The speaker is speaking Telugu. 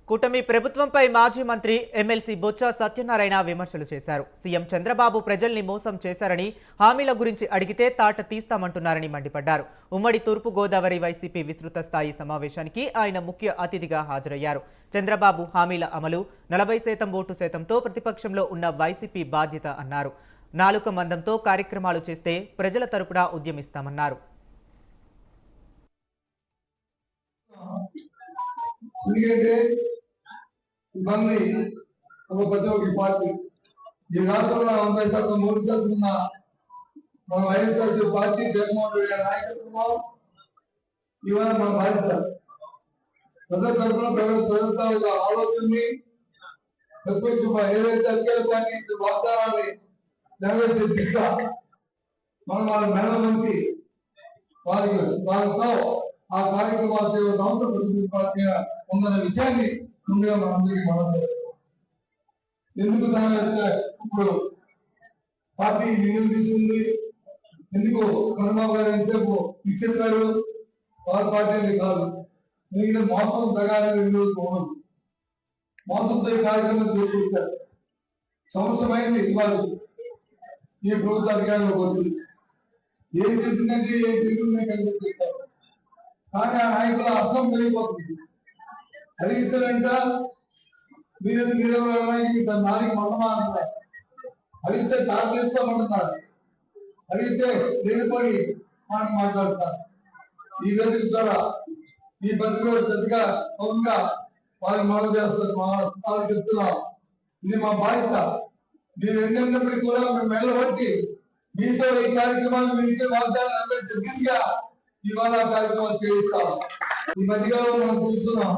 కూటమి ప్రభుత్వంపై మాజీ మంత్రి ఎమ్మెల్సీ బొత్స సత్యనారాయణ విమర్శలు చేశారు. సీఎం చంద్రబాబు ప్రజల్ని మోసం చేశారని, హామీల గురించి అడిగితే తాట తీస్తామంటున్నారని మండిపడ్డారు. ఉమ్మడి తూర్పు గోదావరి వైసీపీ విస్తృత స్థాయి సమావేశానికి ఆయన ముఖ్య అతిథిగా హాజరయ్యారు. చంద్రబాబు హామీల అమలు 40% ఓటు శాతంతో ప్రతిపక్షంలో ఉన్న వైసీపీ బాధ్యత అన్నారు. నాలుక మందంతో కార్యక్రమాలు చేస్తే ప్రజల తరపున ఉద్యమిస్తామన్నారు. ఎందుకంటే ఇవన్నీ ఒక ప్రతి ఒక్క పార్టీ ఈ రాష్ట్రంలో 40% ఓటు శాతం ఉన్న మన వైఎస్ఆర్ పార్టీ జగన్మోహన్ రెడ్డి గారి నాయకత్వంలో ఇవాళ మన బాధ్యత ప్రజల తరఫున ప్రజలతో ఆలోచనని ప్రతిపక్ష ఏదైతే అధికార పార్టీ వాగ్దానాన్ని నెరవేర్చే దిశగా మనం వాళ్ళ మెడ నుంచి వారితో ఆ కార్యక్రమాలు ఉందన్న విషయాన్ని ముందుగా మనందరికీ మనం ఎందుకు ఇప్పుడు పార్టీ నిర్ణయం తీసుకుంది, ఎందుకు చంద్రబాబు గారు ఎంతసేపు ఇచ్చారు వారి పార్టీ కాదు. ఎందుకంటే మోసం తగానే ఎందుకు ఉండదు, మోసంతో ఈ కార్యక్రమం చేసుకుంటారు. సంవత్సరమైంది ఇవాళ ఈ ప్రభుత్వ అధికారంలోకి వచ్చింది. ఏం చేసిందంటే ఏం చేసిందని కనిపిస్తుంటారు. కానీ ఆ నాయకుల అర్థం పెరిగిపోతుంది. అడిగితేనంట మీరెవరు నాలుగు మండమా అంటున్నారు, అడిగితే తాను చేస్తామంటున్నారు, అడిగితే లేనిపోయి మాట్లాడుతున్నారు. ఈ వేదిక ద్వారా ఈ బతుకు పెద్దగా పౌరంగా వాళ్ళకి మనం చేస్తారు. వాళ్ళకి చెప్తున్నాం, ఇది మా బాధ్యత. మీరు ఎన్నప్పటికీ కూడా మేము మెల్లబట్టి మీతో ఈ కార్యక్రమాలు మీకే వాగ్దానం దిశగా ఇవాళ కార్యక్రమాలు చేయిస్తాం. ఈ మధ్యకాలంలో మనం చూస్తున్నాం